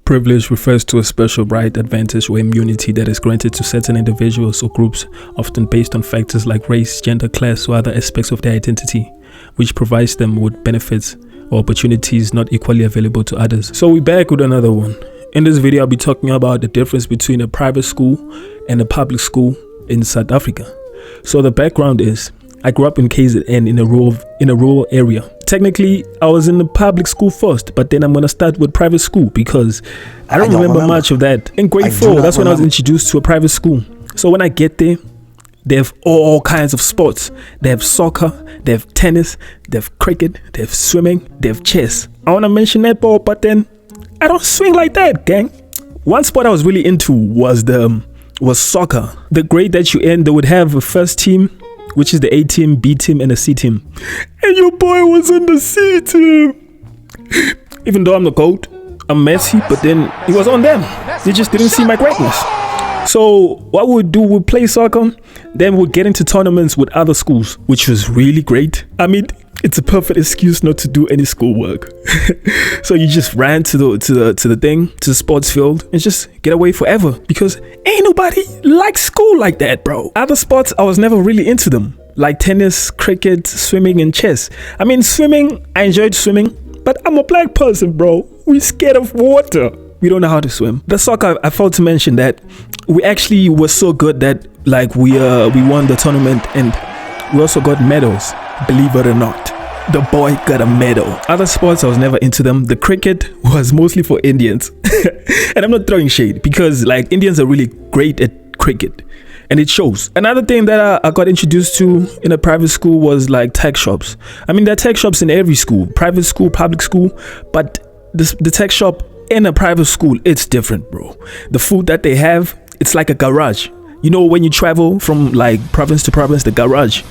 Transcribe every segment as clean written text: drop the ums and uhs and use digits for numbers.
Privilege refers to a special right, advantage, or immunity that is granted to certain individuals or groups, often based on factors like race, gender, class, or other aspects of their identity, which provides them with benefits or opportunities not equally available to others. So we're back with another one. In this video, I'll be talking about the difference between a private school and a public school in South Africa. So the background is, I grew up in KZN in a rural area. Technically, I was in the public school first, but then I'm gonna start with private school because I don't remember much of that. In grade 4, that's when I was introduced to a private school. So when I get there, they have all kinds of sports. They have soccer, they have tennis, they have cricket, they have swimming, they have chess. I wanna mention netball, but then I don't swing like that, gang. One sport I was really into was soccer. The grade that you in, they would have a first team, which is the A team, B team, and the C team. And your boy was on the C team. Even though I'm the GOAT, I'm Messi, but then he was on them. They just didn't see my greatness. So what we'd do, we'd play soccer, then we'd get into tournaments with other schools, which was really great. I mean, it's a perfect excuse not to do any schoolwork. So you just ran to the sports field and just get away forever because ain't nobody likes school like that, bro. Other sports, I was never really into them, like tennis, cricket, swimming, and chess. I mean, swimming, I enjoyed swimming, but I'm a black person, bro. We scared of water. We don't know how to swim. The soccer, I failed to mention that we actually were so good that like we won the tournament and we also got medals. Believe it or not, the boy got a medal. Other sports, I was never into them. The cricket was mostly for Indians. And I'm not throwing shade because like Indians are really great at cricket and it shows. Another thing that I got introduced to in a private school was like tech shops. I mean, there are tech shops in every school, private school, public school, but the tech shop in a private school, it's different, bro. The food that they have, it's like a garage. You know, when you travel from like province to province, the garage,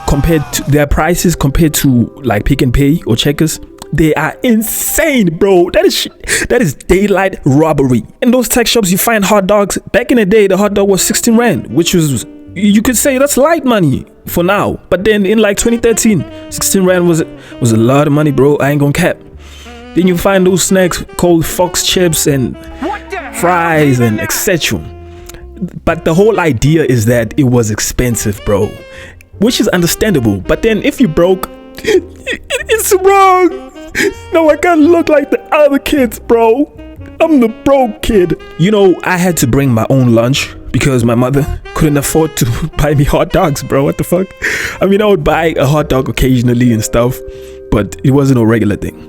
compared to their prices compared to like Pick n Pay or Checkers, they are insane, bro. That is daylight robbery. In those tech shops, you find hot dogs. Back in the day, the hot dog was 16 rand, which was, you could say that's light money for now. But then in like 2013, 16 rand was a lot of money, bro. I ain't gonna cap. Then you find those snacks called Fox chips and fries and etc. But the whole idea is that it was expensive, bro, which is understandable. But then if you broke, it's wrong. No, I can't look like the other kids, bro. I'm the broke kid. You know, I had to bring my own lunch because my mother couldn't afford to buy me hot dogs, bro. What the fuck? I mean, I would buy a hot dog occasionally and stuff, but it wasn't a regular thing.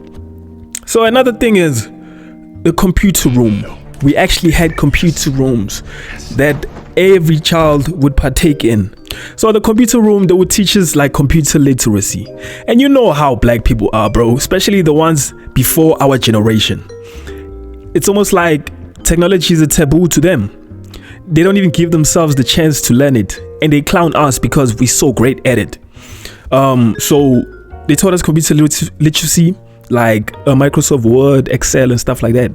So another thing is the computer room. We actually had computer rooms that every child would partake in. So the computer room, they would teach us like computer literacy. And you know how black people are, bro, especially the ones before our generation. It's almost like technology is a taboo to them. They don't even give themselves the chance to learn it. And they clown us because we're so great at it. So they taught us computer literacy, like Microsoft Word, Excel, and stuff like that.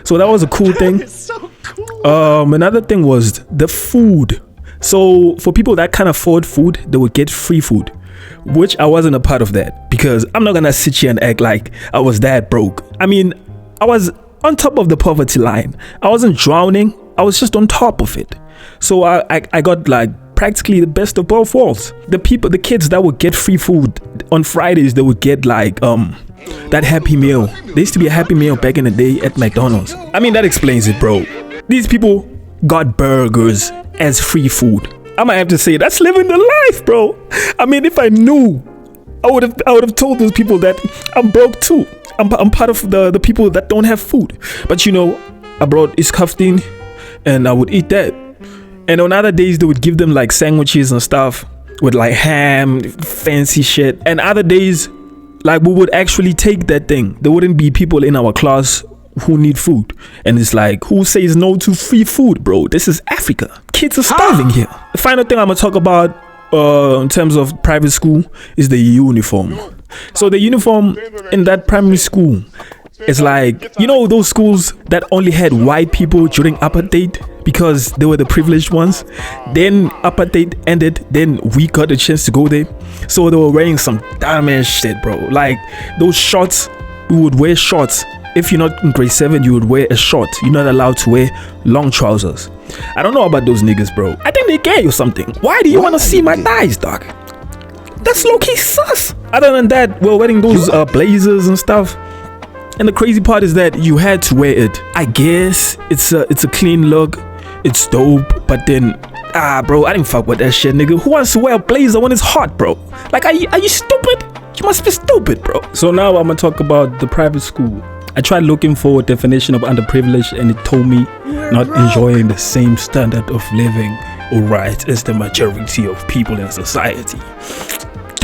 So that was a cool thing. So cool. Another thing was the food. So for people that can't afford food, they would get free food, which I wasn't a part of that because I'm not gonna sit here and act like I was that broke. I mean, I was on top of the poverty line. I wasn't drowning. I was just on top of it. So I got like practically the best of both worlds. The kids that would get free food on Fridays, they would get like that Happy Meal. There used to be a Happy Meal back in the day at McDonald's. I mean, that explains it, bro. These people got burgers as free food. I might have to say that's living the life, bro. I mean, if I knew, I would have told those people that I'm broke too. I'm part of the people that don't have food. But you know, I brought iskaftin and I would eat that. And on other days, they would give them like sandwiches and stuff with like ham, fancy shit. And other days, like we would actually take that thing. There wouldn't be people in our class who need food. And it's like, who says no to free food, bro? This is Africa. Kids are starving here. The final thing I'm gonna talk about in terms of private school is the uniform. So the uniform in that primary school is like, you know, those schools that only had white people during apartheid because they were the privileged ones. Then apartheid ended, then we got a chance to go there. So they were wearing some dumb ass shit, bro. Like those shorts, we would wear shorts if you're not in grade 7, you would wear a short. You're not allowed to wear long trousers. I don't know about those niggas, bro. I think they gay or something. Why do you want to see my thighs, dog? That's low-key sus. Other than that, we're wearing those blazers and stuff. And the crazy part is that you had to wear it. I guess it's a clean look. It's dope. But then, bro, I didn't fuck with that shit, nigga. Who wants to wear a blazer when it's hot, bro? Like, are you stupid? You must be stupid, bro. So now I'm gonna talk about the private school. I tried looking for a definition of underprivileged and it told me not enjoying the same standard of living or rights as the majority of people in society.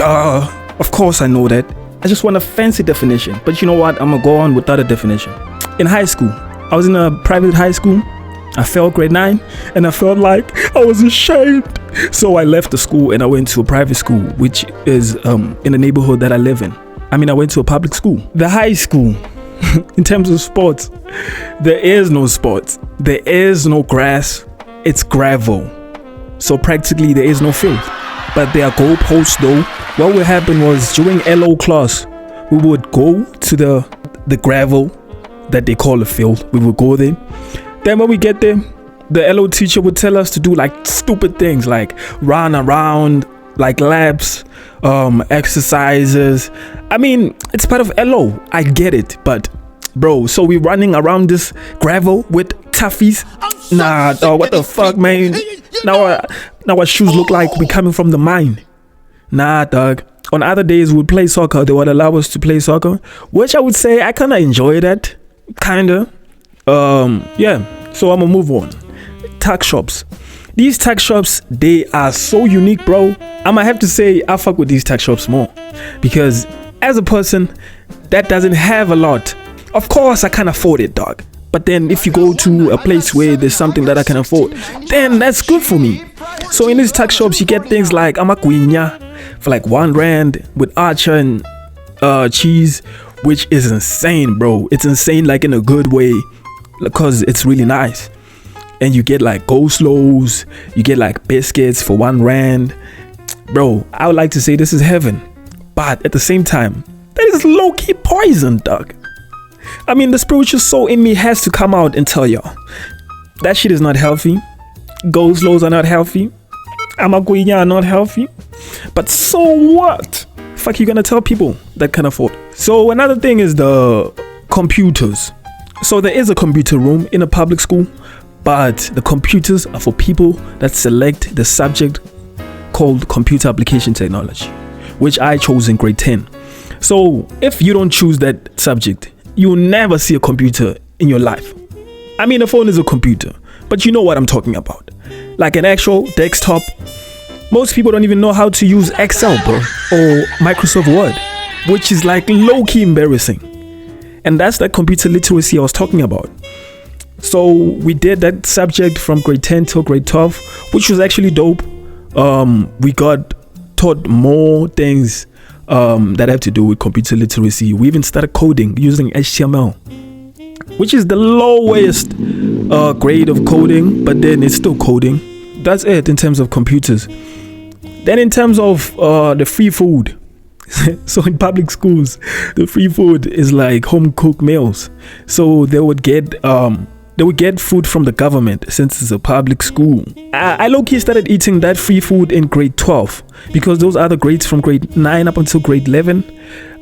Of course I know that. I just want a fancy definition. But you know what? I'm gonna go on without a definition. In high school, I was in a private high school. I failed grade 9 and I felt like I was ashamed. So I left the school and I went to a private school, which is in the neighborhood that I live in. I mean, I went to a public school. The high school, in terms of sports, there is no sports. There is no grass. It's gravel. So practically there is no field. But there are goalposts though. What would happen was during LO class, we would go to the gravel that they call a field. We would go there. Then when we get there, the LO teacher would tell us to do like stupid things like run around, like laps, exercises. I mean, it's part of LO. I get it, but bro, so we running around this gravel with toughies? Nah, dog, what the fuck, man? Now our shoes look like we coming from the mine. Nah, dog. On other days we'd play soccer. They would allow us to play soccer, which I would say I kinda enjoy that. Kinda. Yeah. So I'm gonna move on. Tuck shops. These tuck shops, they are so unique, bro. I'ma have to say I fuck with these tuck shops more. Because as a person that doesn't have a lot, of course I can afford it, dog. But then if you go to a place where there's something that I can afford, then that's good for me. So in these tuck shops, you get things like amaguinya for like R1 with archer and cheese, which is insane, bro. It's insane, like in a good way, because it's really nice. And you get like coleslaws, you get like biscuits for R1. Bro, I would like to say this is heaven, but at the same time, that is low-key poison, dog. I mean, the spiritual soul in me has to come out and tell y'all that shit is not healthy. Coleslaws are not healthy. Amaguinya are not healthy. But so what? Fuck, you gonna tell people that can afford? So another thing is the computers. So there is a computer room in a public school, but the computers are for people that select the subject called computer application technology, which I chose in grade 10. So if you don't choose that subject, you'll never see a computer in your life. I mean, a phone is a computer, but you know what I'm talking about. Like an actual desktop. Most people don't even know how to use Excel, bro, or Microsoft Word, which is like low-key embarrassing. And that's that computer literacy I was talking about. So we did that subject from grade 10 till grade 12, which was actually dope. We got taught more things that have to do with computer literacy. We even started coding using HTML, which is the lowest grade of coding, but then it's still coding. That's it in terms of computers. Then in terms of the free food, so in public schools, the free food is like home cooked meals. So they would get food from the government since it's a public school. I low-key started eating that free food in grade 12 because those other grades from grade 9 up until grade 11,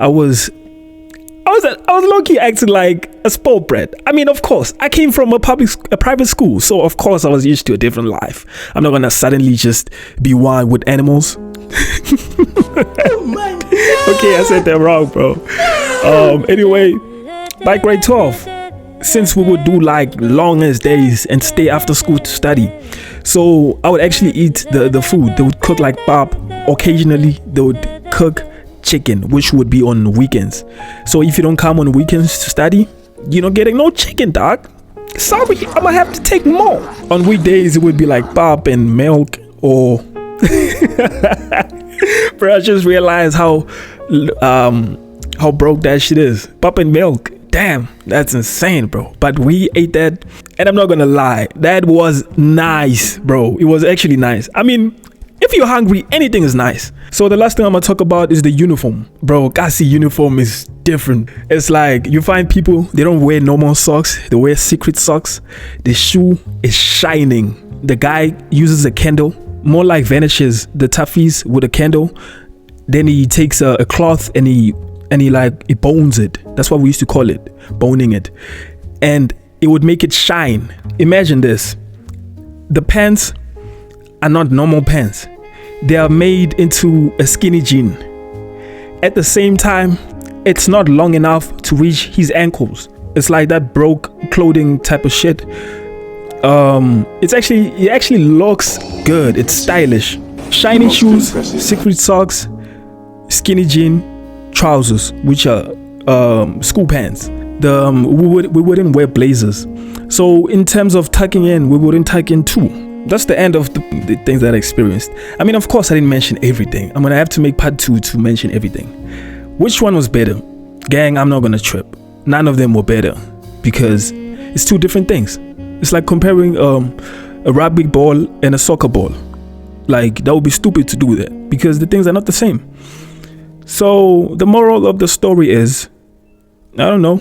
I was low-key acting like a spoiled brat. I mean, of course, I came from a private school, so of course I was used to a different life. I'm not gonna suddenly just be one with animals. Oh my God. Okay, I said that wrong, bro. Anyway, by grade 12, since we would do like longest days and stay after school to study, so I would actually eat the food. They would cook like pap. Occasionally they would cook chicken, which would be on weekends. So if you don't come on weekends to study, you're not getting no chicken, dog. Sorry, I'm gonna have to take more. On weekdays it would be like pap and milk, or bro, I just realized how broke that shit is. Pap and milk. Damn, that's insane, bro. But we ate that, and I'm not gonna lie, that was nice, bro. It was actually nice. I mean, If you're hungry, anything is nice. So the last thing I'm gonna talk about is the uniform. Bro, Kasi uniform is different. It's like you find people, they don't wear normal socks, they wear secret socks. The shoe is shining. The guy uses a candle, more like vanishes the toughies with a candle. Then he takes a cloth and he bones it. That's what we used to call it, boning it. And it would make it shine. Imagine this. The pants are not normal pants. They are made into a skinny jean. At the same time, it's not long enough to reach his ankles. It's like that broke clothing type of shit. It actually looks good. It's stylish. Shiny shoes, secret socks, skinny jean, trousers, which are school pants. We wouldn't wear blazers. So in terms of tucking in, we wouldn't tuck in too. That's the end of the things that I experienced. I mean, of course, I didn't mention everything. I'm gonna have to make part 2 to mention everything. Which one was better? Gang, I'm not gonna trip. None of them were better because it's 2 different things. It's like comparing a rugby ball and a soccer ball. Like, that would be stupid to do that because the things are not the same. So the moral of the story is, I don't know.